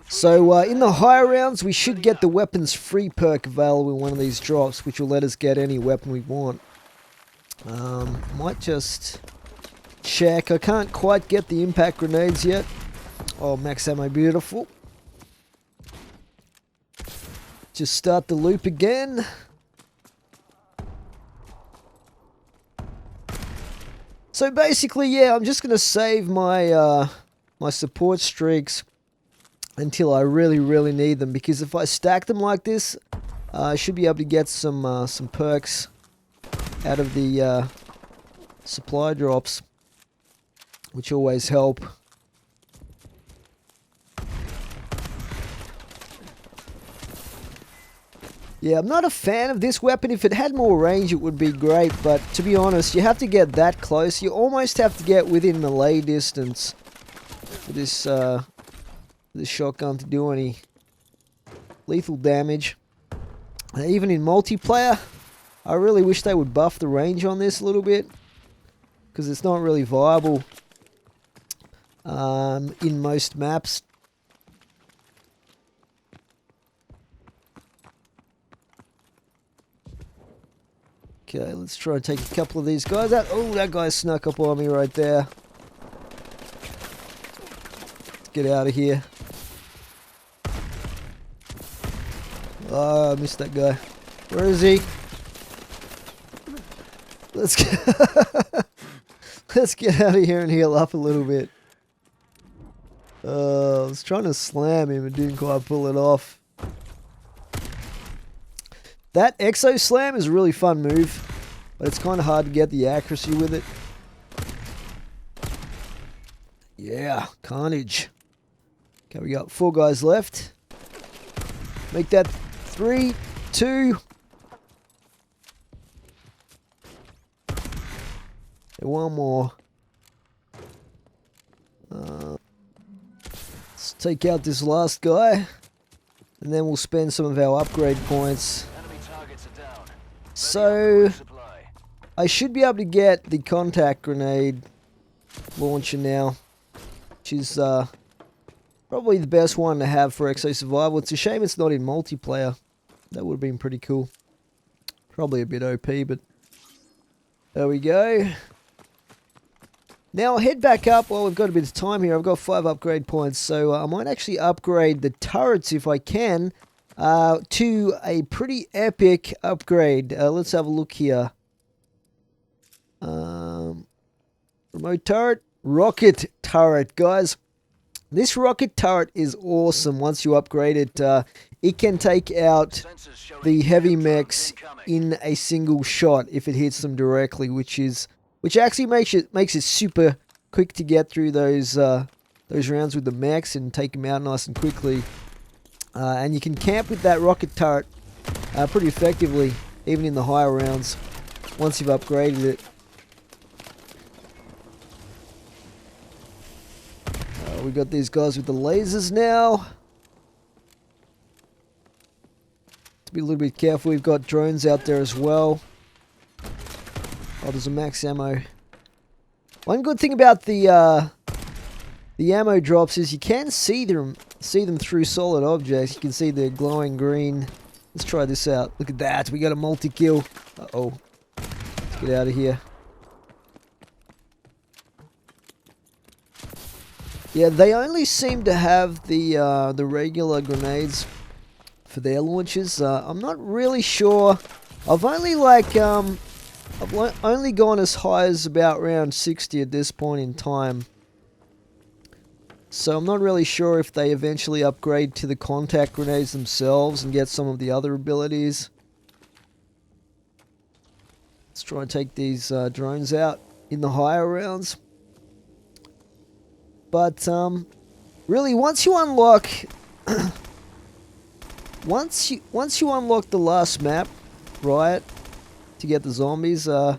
So in the higher rounds, we should get the weapons free perk available in one of these drops, which will let us get any weapon we want. Might just check. I can't quite get the impact grenades yet. Oh, max ammo, beautiful. Just start the loop again. So basically, yeah, I'm just going to save my my support streaks until I really need them, because if I stack them like this, I should be able to get some perks out of the supply drops, which always help. Yeah, I'm not a fan of this weapon. If it had more range, it would be great, but to be honest, you have to get that close. You almost have to get within melee distance for this shotgun to do any lethal damage. Even in multiplayer, I really wish they would buff the range on this a little bit, because it's not really viable in most maps. Okay, let's try and take a couple of these guys out. Oh, that guy snuck up on me right there. Let's get out of here. Oh, I missed that guy. Where is he? Let's get let's get out of here and heal up a little bit. I was trying to slam him and didn't quite pull it off. That Exo Slam is a really fun move, but it's kind of hard to get the accuracy with it. Yeah, carnage. Okay, we got 4 guys left. Make that 3, 2. Okay, one more. Let's take out this last guy, and then we'll spend some of our upgrade points. So, I should be able to get the contact grenade launcher now, which is probably the best one to have for Exo Survival. It's a shame it's not in multiplayer. That would have been pretty cool. Probably a bit OP, but there we go. Now I'll head back up. Well, we've got a bit of time here. I've got 5 upgrade points, so I might actually upgrade the turrets if I can. To a pretty epic upgrade. Let's have a look here. Remote turret. Rocket turret, guys. This rocket turret is awesome once you upgrade it. It can take out the heavy mechs in a single shot if it hits them directly, which actually makes it super quick to get through those rounds with the mechs and take them out nice and quickly. And you can camp with that rocket turret pretty effectively, even in the higher rounds, once you've upgraded it. We got these guys with the lasers now. To be a little bit careful, we've got drones out there as well. Oh, there's a max ammo. One good thing about the ammo drops is you can see them through solid objects. You can see the glowing green. Let's try this out. Look at that. We got a multi-kill. Uh-oh. Let's get out of here. Yeah, they only seem to have the regular grenades for their launches. I'm not really sure. I've only gone as high as about round 60 at this point in time. So I'm not really sure if they eventually upgrade to the contact grenades themselves and get some of the other abilities. Let's try and take these drones out in the higher rounds. But really, once you unlock once you unlock the last map, Riot, to get the zombies, to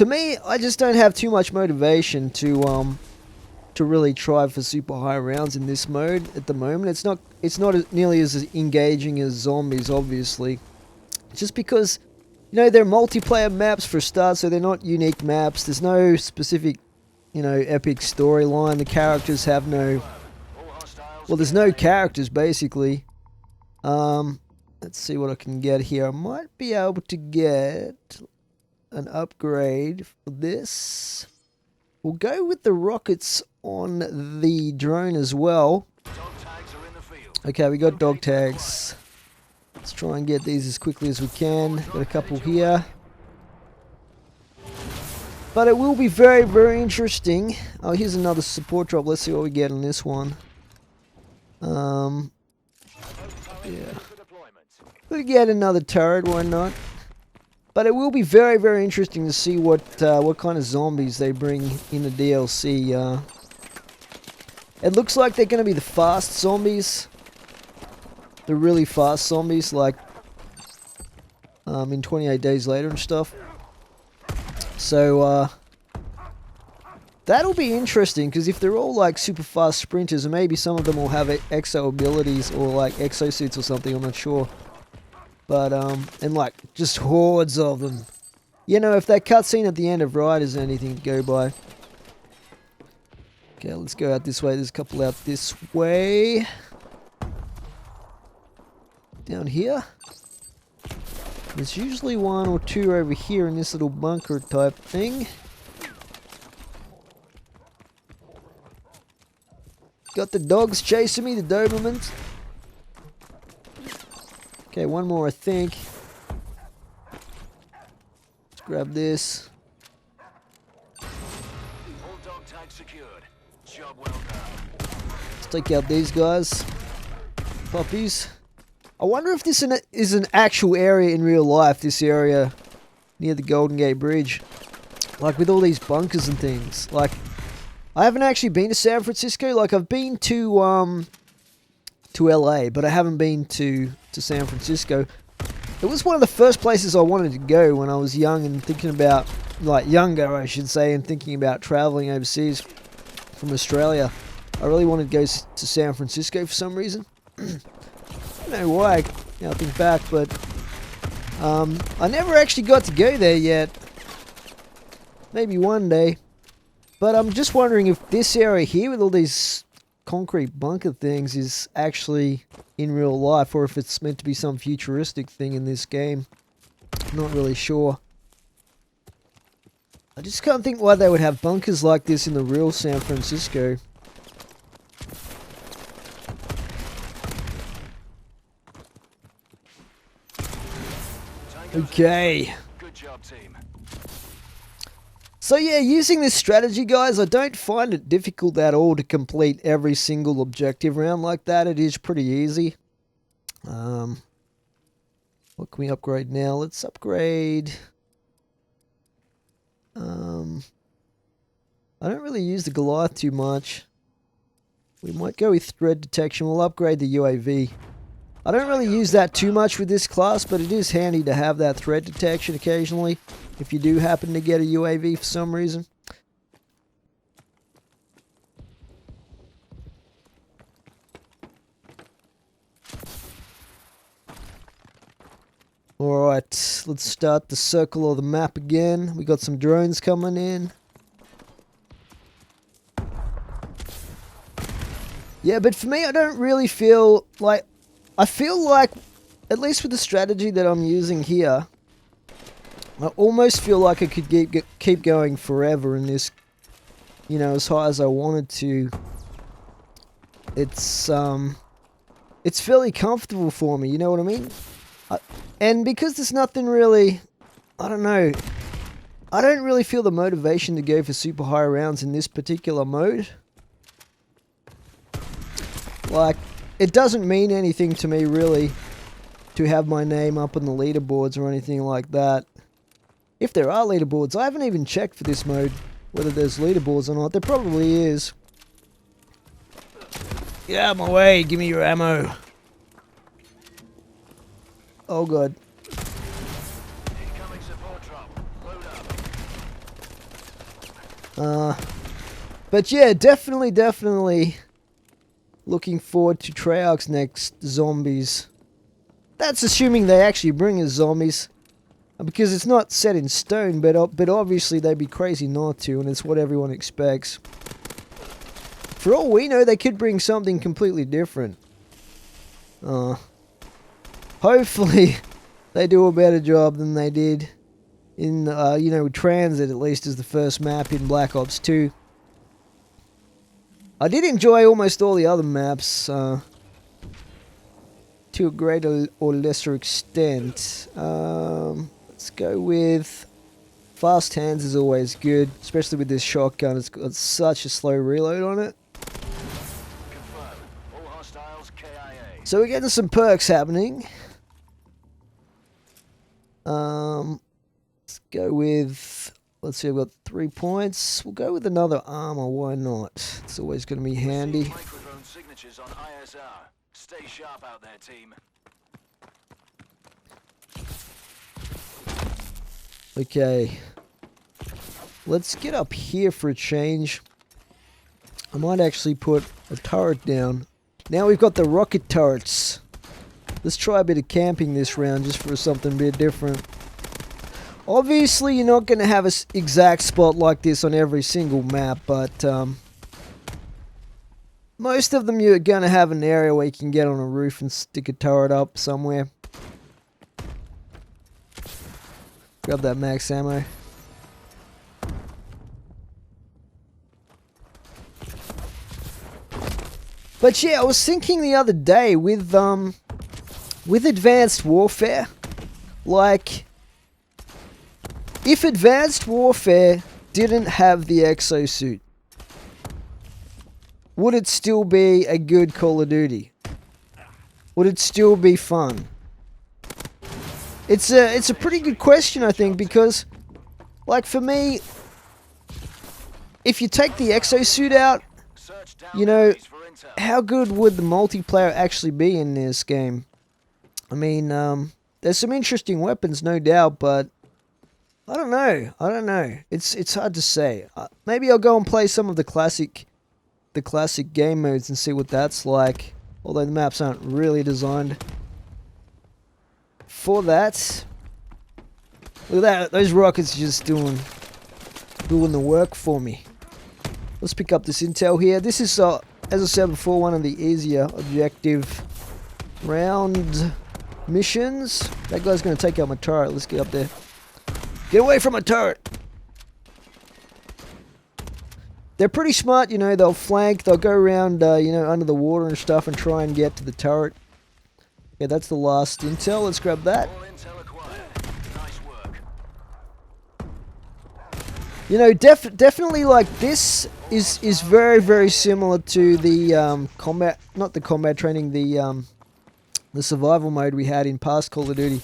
me, I just don't have too much motivation to really try for super high rounds in this mode at the moment. It's not nearly as engaging as zombies, obviously. Just because, you know, they're multiplayer maps for a start, so they're not unique maps. There's no specific, you know, epic storyline. The characters have no Well, there's no characters, basically. Let's see what I can get here. I might be able to get an upgrade for this. We'll go with the rockets on the drone as well. Okay, we got dog tags. Let's try and get these as quickly as we can. Got a couple here. But it will be very, very interesting. Oh, here's another support drop. Let's see what we get on this one. Yeah. We'll get another turret, why not? But it will be very, very interesting to see what kind of zombies they bring in the DLC. It looks like they're going to be the fast zombies. The really fast zombies, like in 28 Days Later and stuff. So, that'll be interesting, because if they're all like super fast sprinters, and maybe some of them will have exo abilities or like exosuits or something, I'm not sure. But, and like just hordes of them. You know, if that cutscene at the end of Ride is anything to go by. Okay, let's go out this way. There's a couple out this way. Down here. There's usually one or two over here in this little bunker type thing. Got the dogs chasing me, the Dobermans. Okay, one more I think. Let's grab this. Let's take out these guys. Puppies. I wonder if this is an actual area in real life, this area near the Golden Gate Bridge. Like with all these bunkers and things. Like, I haven't actually been to San Francisco. Like, I've been to LA, but I haven't been to San Francisco. It was one of the first places I wanted to go when I was young and thinking about, like younger I should say, and thinking about traveling overseas from Australia. I really wanted to go to San Francisco for some reason. I don't know why, now I think back, but I never actually got to go there yet. Maybe one day. But I'm just wondering if this area here with all these concrete bunker things is actually in real life, or if it's meant to be some futuristic thing in this game. I'm not really sure. I just can't think why they would have bunkers like this in the real San Francisco. Okay. Good job, team. So yeah, using this strategy, guys, I don't find it difficult at all to complete every single objective round like that. It is pretty easy. What can we upgrade now? Let's upgrade. I don't really use the Goliath too much. We might go with threat detection. We'll upgrade the UAV. I don't really use that too much with this class, but it is handy to have that threat detection occasionally if you do happen to get a UAV for some reason. Alright, let's start the circle of the map again. We got some drones coming in. Yeah, but for me, I don't really feel like... I feel like, at least with the strategy that I'm using here, I almost feel like I could keep going forever in this, you know, as high as I wanted to. It's fairly comfortable for me, you know what I mean? And because there's nothing really, I don't know, I don't really feel the motivation to go for super high rounds in this particular mode. Like, it doesn't mean anything to me, really, to have my name up on the leaderboards or anything like that. If there are leaderboards, I haven't even checked for this mode, whether there's leaderboards or not. There probably is. Get out of my way, give me your ammo. Oh god. Incoming support drop. Load up. But yeah, definitely looking forward to Treyarch's next zombies. That's assuming they actually bring us zombies. Because it's not set in stone, but obviously they'd be crazy not to, and it's what everyone expects. For all we know, they could bring something completely different. Hopefully, they do a better job than they did in, with Transit, at least as the first map in Black Ops 2. I did enjoy almost all the other maps, to a greater or lesser extent. Let's go with Fast Hands is always good, especially with this shotgun. It's got such a slow reload on it. Confirmed. All hostiles KIA. So we're getting some perks happening. Let's go with, let's see, I've got 3 points. We'll go with another armor, why not? It's always going to be handy. Microdrone signatures on ISR. Stay sharp out there, team. Okay. Let's get up here for a change. I might actually put a turret down. Now we've got the rocket turrets. Let's try a bit of camping this round just for something a bit different. Obviously, you're not going to have an exact spot like this on every single map, but most of them you're going to have an area where you can get on a roof and stick a turret up somewhere. Grab that max ammo. But yeah, I was thinking the other day with Advanced Warfare, like, if Advanced Warfare didn't have the exosuit, would it still be a good Call of Duty? Would it still be fun? It's a pretty good question, I think, because, like, for me, if you take the exosuit out, you know, how good would the multiplayer actually be in this game? I mean, there's some interesting weapons, no doubt, but I don't know. It's hard to say. Maybe I'll go and play some of the classic game modes and see what that's like. Although the maps aren't really designed for that. Look at that, those rockets are just doing the work for me. Let's pick up this intel here. This is, as I said before, one of the easier objective round missions. That guy's going to take out my turret. Let's get up there. Get away from my turret! They're pretty smart, you know. They'll flank, they'll go around, under the water and stuff and try and get to the turret. Yeah, that's the last intel. Let's grab that. All intel acquired. Nice work. You know, definitely, like, this is very, very similar to the combat, not the combat training, the survival mode we had in past Call of Duty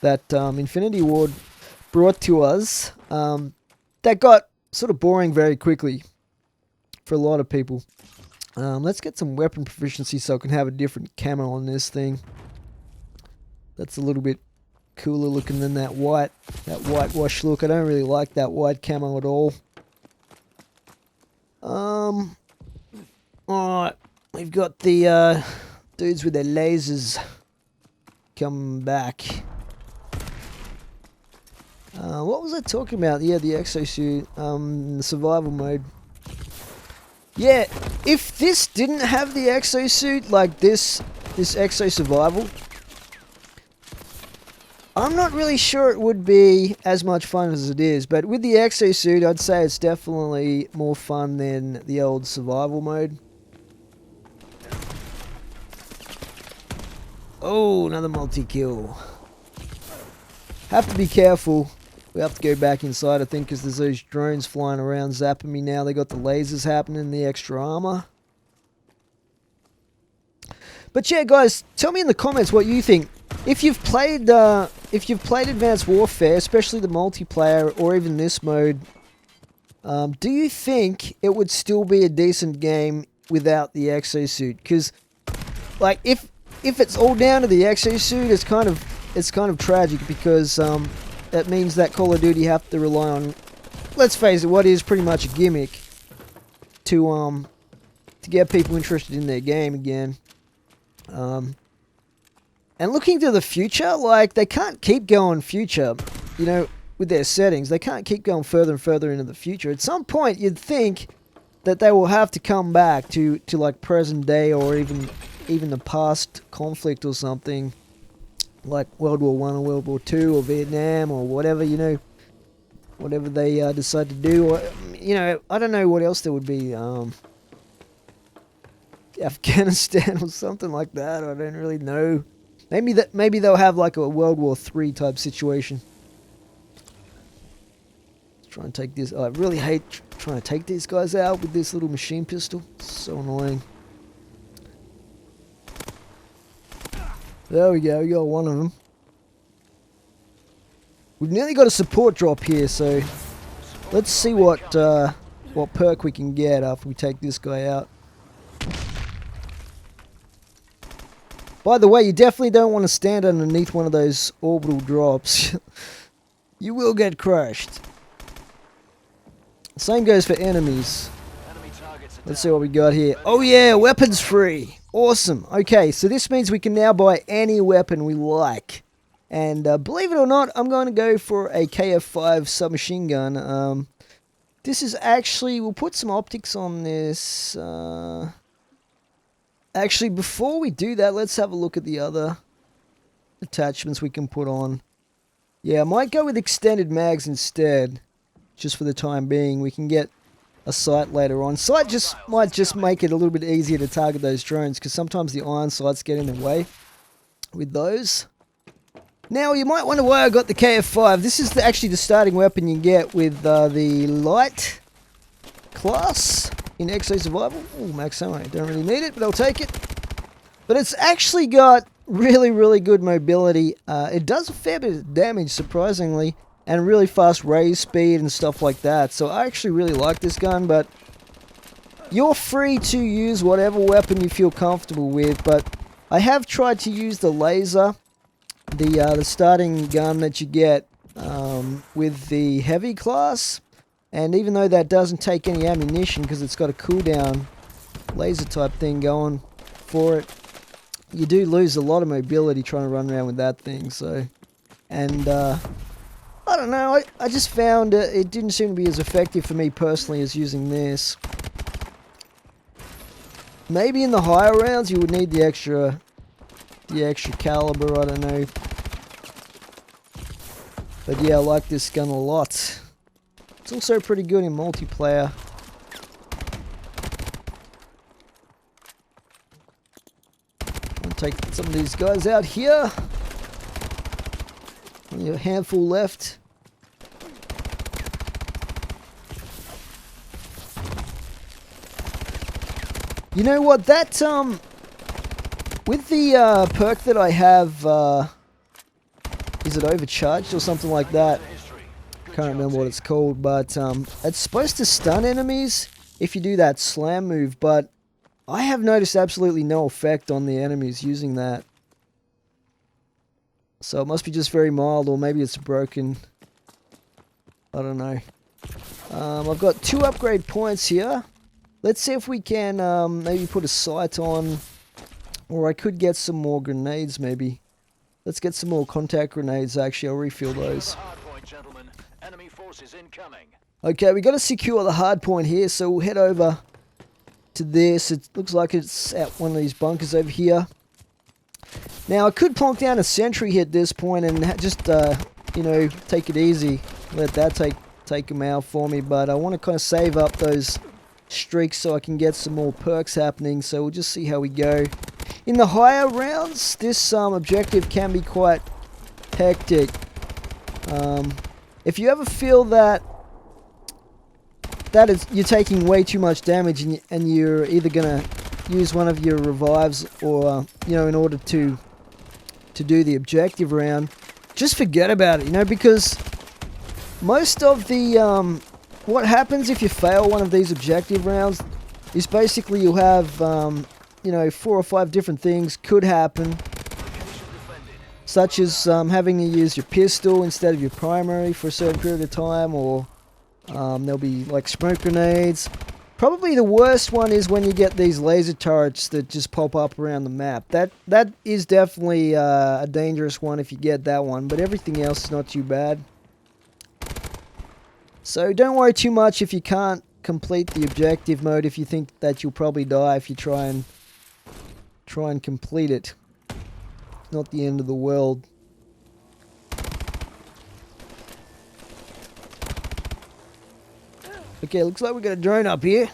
that Infinity Ward brought to us. That got sort of boring very quickly for a lot of people. Let's get some weapon proficiency so I can have a different camo on this thing. That's a little bit cooler looking than that whitewash look. I don't really like that white camo at all. Alright, we've got the dudes with their lasers coming back. What was I talking about? Yeah, the exosuit, the survival mode. Yeah, if this didn't have the exosuit, like this exo survival, I'm not really sure it would be as much fun as it is. But with the exosuit, I'd say it's definitely more fun than the old survival mode. Oh, another multi-kill. Have to be careful. We have to go back inside, I think, because there's those drones flying around zapping me now. They got the lasers happening, the extra armor. But yeah, guys, tell me in the comments what you think. If you've played Advanced Warfare, especially the multiplayer or even this mode, do you think it would still be a decent game without the exosuit? Because, like, if it's all down to the exosuit, it's kind of tragic, because that means that Call of Duty have to rely on, let's face it, what is pretty much a gimmick to get people interested in their game again. And looking to the future, like, they can't keep going future, you know, with their settings. They can't keep going further and further into the future. At some point, you'd think that they will have to come back to like present day, or even the past conflict or something, like World War One or World War Two or Vietnam or whatever, you know, whatever they decide to do, or you know, I don't know what else there would be, Afghanistan or something like that. I don't really know. Maybe they'll have like a World War III type situation. Let's try and take this. I really hate trying to take these guys out with this little machine pistol. It's so annoying. There we go. We got one of them. We've nearly got a support drop here, so let's see what perk we can get after we take this guy out. By the way, you definitely don't want to stand underneath one of those orbital drops. You will get crushed. Same goes for enemies. Let's see what we got here. Oh yeah, weapons free. Awesome. Okay, so this means we can now buy any weapon we like. And believe it or not, I'm going to go for a KF5 submachine gun. This is actually, we'll put some optics on this. Actually, before we do that, let's have a look at the other attachments we can put on. Yeah, I might go with extended mags instead, just for the time being. We can get a sight later on. Sight might just make it a little bit easier to target those drones, because sometimes the iron sights get in the way with those. Now, you might wonder why I got the KF5. This is actually the starting weapon you get with the light class in Exo Survival. Oh, max ammo. Don't really need it, but I'll take it. But it's actually got really, really good mobility. It does a fair bit of damage, surprisingly, and really fast raise speed and stuff like that. So I actually really like this gun, but you're free to use whatever weapon you feel comfortable with. But I have tried to use the laser, the starting gun that you get with the heavy class. And even though that doesn't take any ammunition because it's got a cooldown laser type thing going for it, you do lose a lot of mobility trying to run around with that thing. So, and I don't know, I just found it didn't seem to be as effective for me personally as using this. Maybe in the higher rounds you would need the extra caliber, I don't know. But yeah, I like this gun a lot. It's also pretty good in multiplayer. I'll take some of these guys out here. Only a handful left. You know what? That with the perk that I have, is it overcharged or something like that? Can't remember what it's called, but it's supposed to stun enemies if you do that slam move, but I have noticed absolutely no effect on the enemies using that. So it must be just very mild, or maybe it's broken. I don't know. I've got 2 upgrade points here. Let's see if we can maybe put a sight on, or I could get some more grenades maybe. Let's get some more contact grenades, actually. I'll refill those. Okay, we got to secure the hard point here, so we'll head over to this. It looks like it's at one of these bunkers over here. Now, I could plonk down a sentry here at this point and just, you know, take it easy. Let that take them out for me, but I want to kind of save up those streaks so I can get some more perks happening, so we'll just see how we go. In the higher rounds, this objective can be quite hectic. If you ever feel that you're taking way too much damage and you're either gonna use one of your revives or you know, in order to do the objective round, just forget about it, you know, because most of the what happens if you fail one of these objective rounds is basically you'll have you know, 4 or 5 different things could happen, such as having to use your pistol instead of your primary for a certain period of time, or there'll be like smoke grenades. Probably the worst one is when you get these laser turrets that just pop up around the map. That is definitely a dangerous one if you get that one, but everything else is not too bad. So don't worry too much if you can't complete the objective mode if you think that you'll probably die if you try and complete it. It's not the end of the world. Okay, looks like we got a drone up here.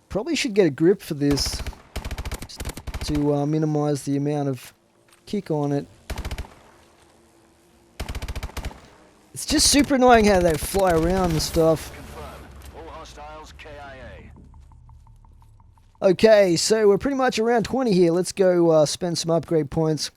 Probably should get a grip for this to minimize the amount of kick on it. It's just super annoying how they fly around and stuff. Confirmed. All hostiles KIA. Okay, so we're pretty much around 20 here. Let's go spend some upgrade points.